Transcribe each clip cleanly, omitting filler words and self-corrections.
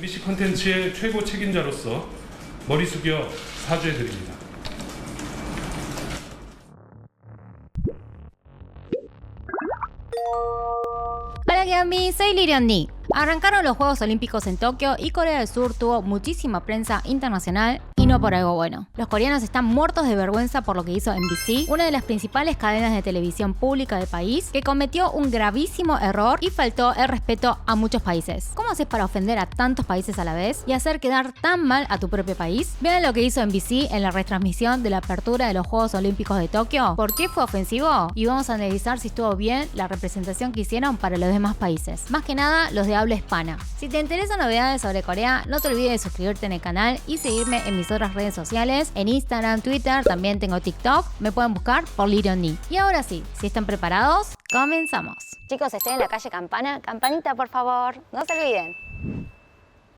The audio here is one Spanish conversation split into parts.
MBC 콘텐츠의 최고 책임자로서 머리 숙여 사죄드립니다. Hola Gami, soy Lirian Ni. Arrancaron los Juegos Olímpicos en Tokio y Corea del Sur tuvo muchísima prensa internacional y no por algo bueno. Los coreanos están muertos de vergüenza por lo que hizo MBC, una de las principales cadenas de televisión pública del país, que cometió un gravísimo error y faltó el respeto a muchos países. ¿Cómo haces para ofender a tantos países a la vez y hacer quedar tan mal a tu propio país? Vean lo que hizo MBC en la retransmisión de la apertura de los Juegos Olímpicos de Tokio. ¿Por qué fue ofensivo? Y vamos a analizar si estuvo bien la representación que hicieron para los demás países. Más que nada, los de habla hispana. Si te interesan novedades sobre Corea, no te olvides de suscribirte en el canal y seguirme en mis otras redes sociales, en Instagram, Twitter, también tengo TikTok, me pueden buscar por Lirian Ni. Y ahora sí, si están preparados, comenzamos. Chicos, estoy en la calle Campana. Campanita, por favor, no se olviden.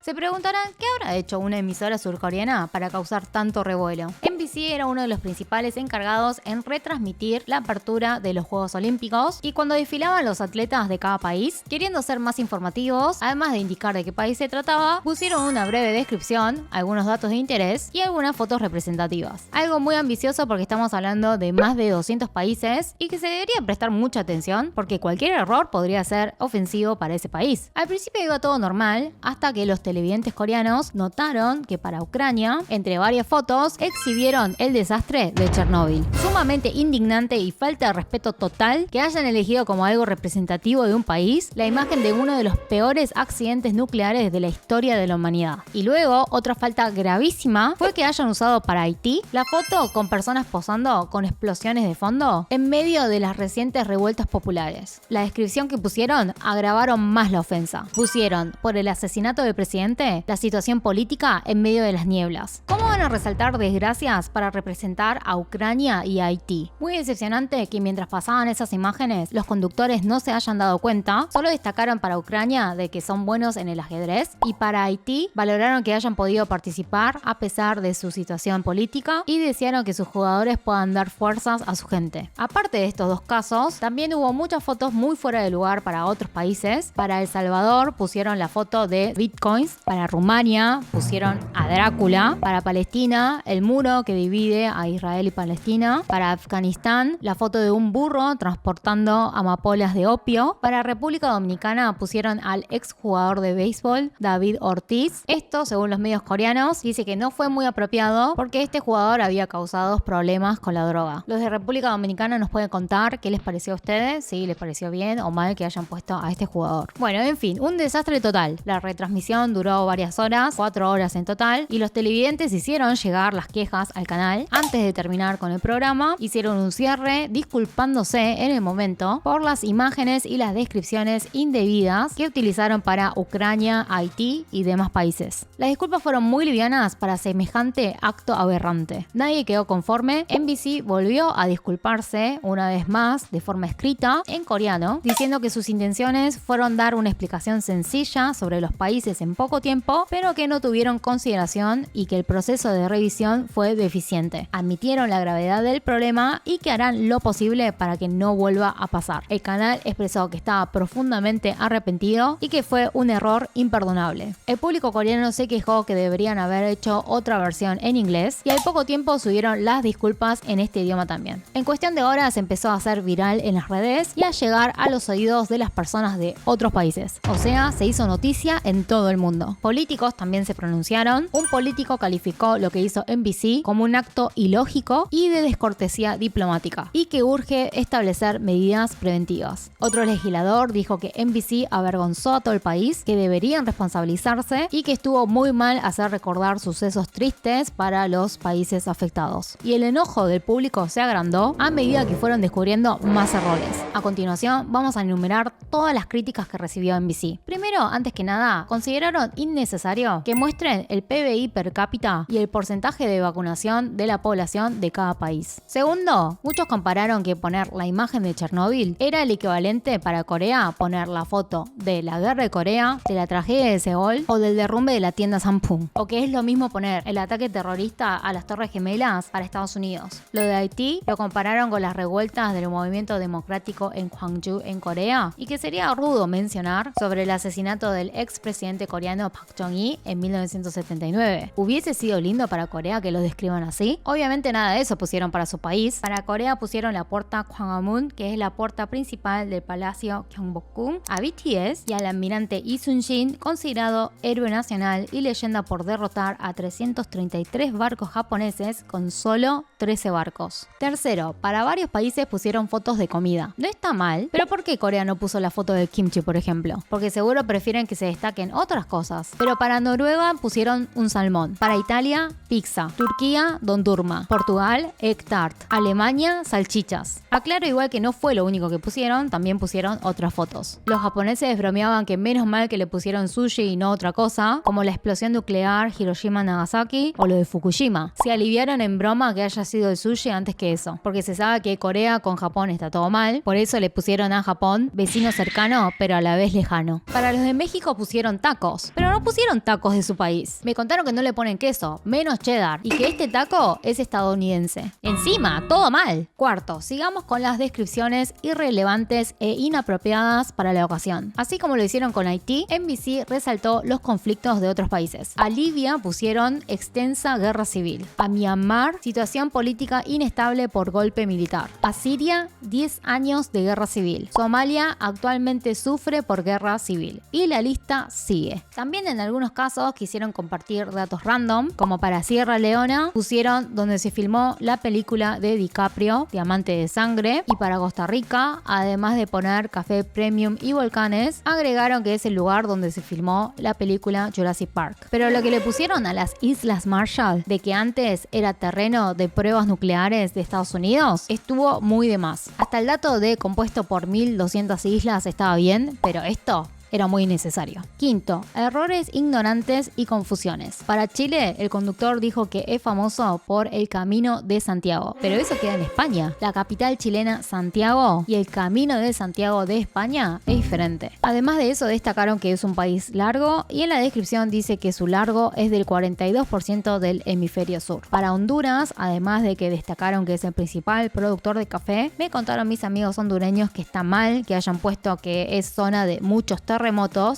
Se preguntarán qué habrá hecho una emisora surcoreana para causar tanto revuelo. MBC era uno de los principales encargados en retransmitir la apertura de los Juegos Olímpicos y cuando desfilaban los atletas de cada país, queriendo ser más informativos, además de indicar de qué país se trataba, pusieron una breve descripción, algunos datos de interés y algunas fotos representativas. Algo muy ambicioso porque estamos hablando de más de 200 países y que se debería prestar mucha atención porque cualquier error podría ser ofensivo para ese país. Al principio iba todo normal hasta que los televidentes coreanos notaron que para Ucrania, entre varias fotos, exhibieron el desastre de Chernóbil. Sumamente indignante y falta de respeto total que hayan elegido como algo representativo de un país la imagen de uno de los peores accidentes nucleares de la historia de la humanidad. Y luego, otra falta gravísima fue que hayan usado para Haití la foto con personas posando con explosiones de fondo en medio de las recientes revueltas populares. La descripción que pusieron agravaron más la ofensa. Pusieron, por el asesinato del presidente, la situación política en medio de las nieblas. ¿Cómo van a resaltar desgracias para representar a Ucrania y a Haití? Muy decepcionante que mientras pasaban esas imágenes, los conductores no se hayan dado cuenta, solo destacaron para Ucrania de que son buenos en el ajedrez y para Haití valoraron que hayan podido participar a pesar de su situación política y desearon que sus jugadores puedan dar fuerzas a su gente. Aparte de estos dos casos, también hubo muchas fotos muy fuera de lugar para otros países. Para El Salvador pusieron la foto de bitcoins, para Rumania pusieron a Drácula, para Palestina el muro que divide a Israel y Palestina, para Afganistán la foto de un burro transportando amapolas de opio, para República Dominicana pusieron al exjugador de béisbol David Ortiz. Esto, según los medios coreanos, dice que no fue muy apropiado porque este jugador había causado problemas con la droga. Los de República Dominicana nos pueden contar qué les pareció a ustedes, si les pareció bien o mal que hayan puesto a este jugador. Bueno, en fin, un desastre total. La retransmisión duró varias horas, 4 horas en total, y los televidentes hicieron llegar las quejas al canal. Antes de terminar con el programa, hicieron un cierre disculpándose en el momento por las imágenes y las descripciones indebidas que utilizaron para Ucrania, Haití y demás países. Las disculpas fueron muy livianas para semejante acto aberrante. Nadie quedó conforme. MBC volvió a disculparse una vez más de forma escrita en coreano, diciendo que sus intenciones fueron dar una explicación sencilla sobre los países en poco tiempo, pero que no tuvieron consideración y que el proceso de revisión fue deficiente. Admitieron la gravedad del problema y que harán lo posible para que no vuelva a pasar. El canal expresó que estaba profundamente arrepentido y que fue un error imperdonable. El público coreano se quejó que deberían haber hecho otra versión en inglés y al poco tiempo subieron las disculpas en este idioma también. En cuestión de horas empezó a ser viral en las redes y a llegar a los oídos de las personas de otros países. O sea, se hizo noticia en todo el mundo. Políticos también se pronunciaron. Un político calificó lo que hizo MBC como un acto ilógico y de descortesía diplomática y que urge establecer medidas preventivas. Otro legislador dijo que MBC avergonzó a todo el país, que deberían responsabilizarse y que estuvo muy mal hacer recordar sucesos tristes para los países afectados. Y el enojo del público se agrandó a medida que fueron descubriendo más errores. A continuación vamos a enumerar todas las críticas que recibió MBC. Primero, antes que nada, consideraron innecesario que muestren el PBI per cápita y el porcentaje de vacunación de la población de cada país. Segundo, muchos compararon que poner la imagen de Chernóbil era el equivalente para Corea poner la foto de la guerra de Corea, de la tragedia de Seúl o del derrumbe de la tienda Samsung, o que es lo mismo poner el ataque terrorista a las Torres Gemelas para Estados Unidos. Lo de Haití lo compararon con las revueltas del movimiento democrático en Gwangju en Corea y que sería rudo mencionar sobre el asesinato del expresidente coreano coreano Park Chung-hee en 1979. ¿Hubiese sido lindo para Corea que lo describan así? Obviamente nada de eso pusieron para su país. Para Corea pusieron la puerta Gwanghwamun, que es la puerta principal del Palacio Gyeongbokgung, a BTS y al almirante Lee Sun-shin, considerado héroe nacional y leyenda por derrotar a 333 barcos japoneses con solo 13 barcos. Tercero, para varios países pusieron fotos de comida. No está mal, pero ¿por qué Corea no puso la foto del kimchi, por ejemplo? Porque seguro prefieren que se destaquen otras cosas. Pero para Noruega pusieron un salmón. Para Italia, pizza. Turquía, dondurma. Portugal, egg tart. Alemania, salchichas. Aclaro igual que no fue lo único que pusieron, también pusieron otras fotos. Los japoneses bromeaban que menos mal que le pusieron sushi y no otra cosa, como la explosión nuclear Hiroshima-Nagasaki o lo de Fukushima. Se aliviaron en broma que haya sido el sushi antes que eso, porque se sabe que Corea con Japón está todo mal, por eso le pusieron a Japón vecino cercano pero a la vez lejano. Para los de México pusieron tacos, pero no pusieron tacos de su país. Me contaron que no le ponen queso, menos cheddar, y que este taco es estadounidense. Encima, todo mal. Cuarto, sigamos con las descripciones irrelevantes e inapropiadas para la ocasión. Así como lo hicieron con Haití, NBC resaltó los conflictos de otros países. A Libia pusieron extensa guerra civil. A Myanmar, situación política inestable por golpe militar. A Siria, 10 años de guerra civil. Somalia actualmente sufre por guerra civil. Y la lista sigue. También en algunos casos quisieron compartir datos random, como para Sierra Leona pusieron donde se filmó la película de DiCaprio, Diamante de Sangre, y para Costa Rica, además de poner café premium y volcanes, agregaron que es el lugar donde se filmó la película Jurassic Park. Pero lo que le pusieron a las Islas Marshall, de que antes era terreno de pruebas nucleares de Estados Unidos, estuvo muy de más. Hasta el dato de compuesto por 1200 islas estaba bien, pero esto era muy innecesario. Quinto, errores ignorantes y confusiones. Para Chile, el conductor dijo que es famoso por el Camino de Santiago, pero eso queda en España. La capital chilena, Santiago, y el Camino de Santiago de España es diferente. Además de eso, destacaron que es un país largo y en la descripción dice que su largo es del 42% del hemisferio sur. Para Honduras, además de que destacaron que es el principal productor de café, me contaron mis amigos hondureños que está mal que hayan puesto que es zona de muchos terremotos,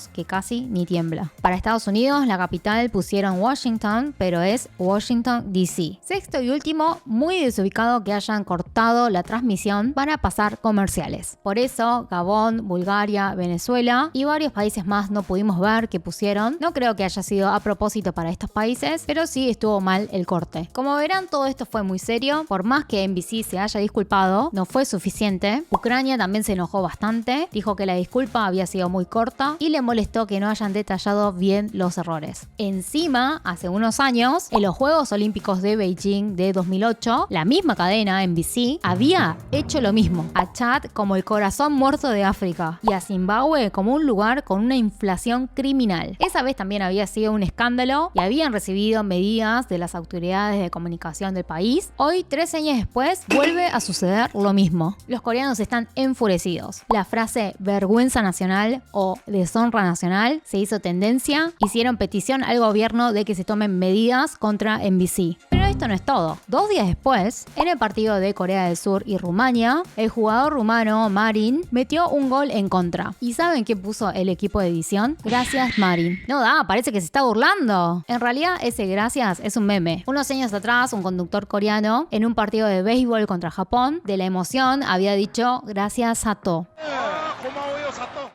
que casi ni tiembla. Para Estados Unidos, la capital pusieron Washington, pero es Washington DC. Sexto y último, muy desubicado que hayan cortado la transmisión para pasar comerciales. Por eso, Gabón, Bulgaria, Venezuela y varios países más no pudimos ver que pusieron. No creo que haya sido a propósito para estos países, pero sí estuvo mal el corte. Como verán, todo esto fue muy serio. Por más que NBC se haya disculpado, no fue suficiente. Ucrania también se enojó bastante. Dijo que la disculpa había sido muy corta y le molestó que no hayan detallado bien los errores. Encima, hace unos años, en los Juegos Olímpicos de Beijing de 2008, la misma cadena, NBC, había hecho lo mismo. A Chad como el corazón muerto de África y a Zimbabue como un lugar con una inflación criminal. Esa vez también había sido un escándalo y habían recibido medidas de las autoridades de comunicación del país. Hoy, 3 años después, vuelve a suceder lo mismo. Los coreanos están enfurecidos. La frase vergüenza nacional o deshonra nacional se hizo tendencia, hicieron petición al gobierno de que se tomen medidas contra NBC. Pero esto no es todo. 2 días después, en el partido de Corea del Sur y Rumania, el jugador rumano Marin metió un gol en contra. ¿Y saben qué puso el equipo de edición? Gracias, Marin. No da, parece que se está burlando. En realidad, ese gracias es un meme. Unos años atrás, un conductor coreano, en un partido de béisbol contra Japón, de la emoción había dicho gracias Sato.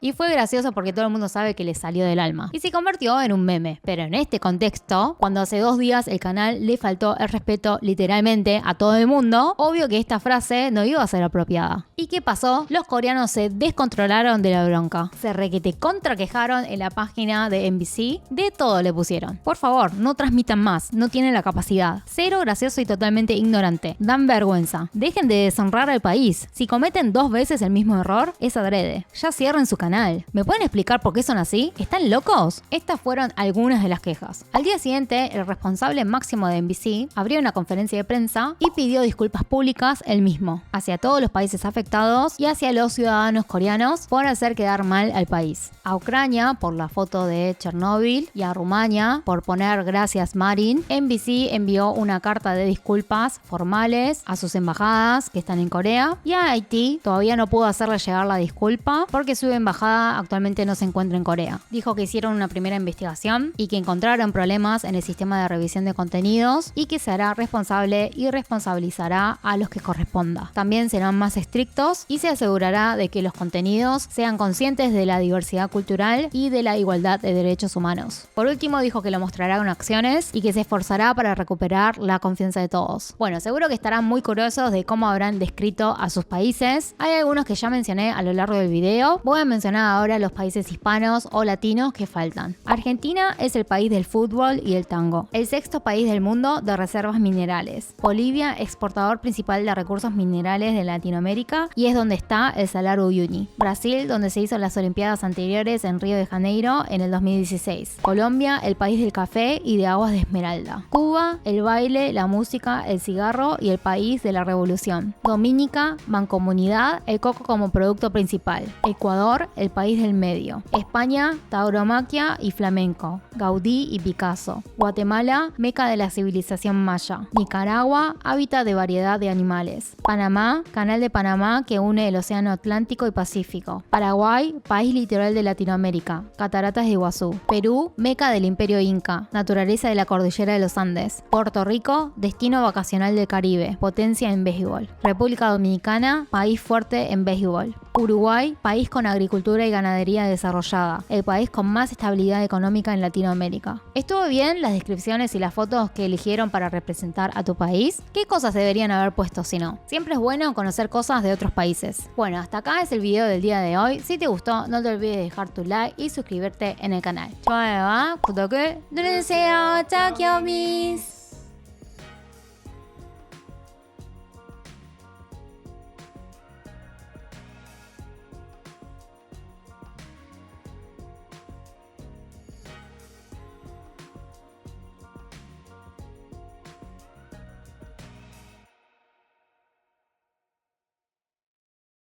Y fue gracioso porque todo el mundo sabe que le salió del alma. Y se convirtió en un meme. Pero en este contexto, cuando hace 2 días el canal le faltó el respeto literalmente a todo el mundo, obvio que esta frase no iba a ser apropiada. ¿Y qué pasó? Los coreanos se descontrolaron de la bronca. Se requete contra quejaron en la página de NBC. De todo le pusieron. Por favor, no transmitan más. No tienen la capacidad. Cero gracioso y totalmente ignorante. Dan vergüenza. Dejen de deshonrar al país. Si cometen 2 veces el mismo error, es adrede. Ya cierren su canal. ¿Me pueden explicar por qué son así? ¿Están locos? Estas fueron algunas de las quejas. Al día siguiente, el responsable máximo de NBC abrió una conferencia de prensa y pidió disculpas públicas él mismo, hacia todos los países afectados y hacia los ciudadanos coreanos por hacer quedar mal al país. A Ucrania por la foto de Chernóbil y a Rumania por poner gracias Marin, NBC envió una carta de disculpas formales a sus embajadas que están en Corea y a Haití todavía no pudo hacerle llegar la disculpa porque su embajada embajada actualmente no se encuentra en Corea. Dijo que hicieron una primera investigación y que encontraron problemas en el sistema de revisión de contenidos y que se hará responsable y responsabilizará a los que corresponda. También serán más estrictos y se asegurará de que los contenidos sean conscientes de la diversidad cultural y de la igualdad de derechos humanos. Por último, dijo que lo mostrará con acciones y que se esforzará para recuperar la confianza de todos. Bueno, seguro que estarán muy curiosos de cómo habrán descrito a sus países. Hay algunos que ya mencioné a lo largo del video. Voy a mencionar ahora los países hispanos o latinos que faltan. Argentina es el país del fútbol y el tango. El sexto país del mundo de reservas minerales. Bolivia, exportador principal de recursos minerales de Latinoamérica y es donde está el Salar Uyuni. Brasil, donde se hizo las Olimpiadas anteriores en Río de Janeiro en el 2016. Colombia, el país del café y de aguas de esmeralda. Cuba, el baile, la música, el cigarro y el país de la revolución. Dominica, mancomunidad, el coco como producto principal. Ecuador, el país del medio. España, tauromaquia y flamenco. Gaudí y Picasso. Guatemala, meca de la civilización maya. Nicaragua, hábitat de variedad de animales. Panamá, canal de Panamá que une el océano Atlántico y Pacífico. Paraguay, país litoral de Latinoamérica. Cataratas de Iguazú. Perú, meca del Imperio Inca. Naturaleza de la cordillera de los Andes. Puerto Rico, destino vacacional del Caribe. Potencia en béisbol. República Dominicana, país fuerte en béisbol. Uruguay, país con agricultura y ganadería desarrollada, el país con más estabilidad económica en Latinoamérica. ¿Estuvo bien las descripciones y las fotos que eligieron para representar a tu país? ¿Qué cosas deberían haber puesto si no? Siempre es bueno conocer cosas de otros países. Bueno, hasta acá es el video del día de hoy. Si te gustó, no te olvides de dejar tu like y suscribirte en el canal. 좋아요와 구독을 누르세요. 짝이어미스.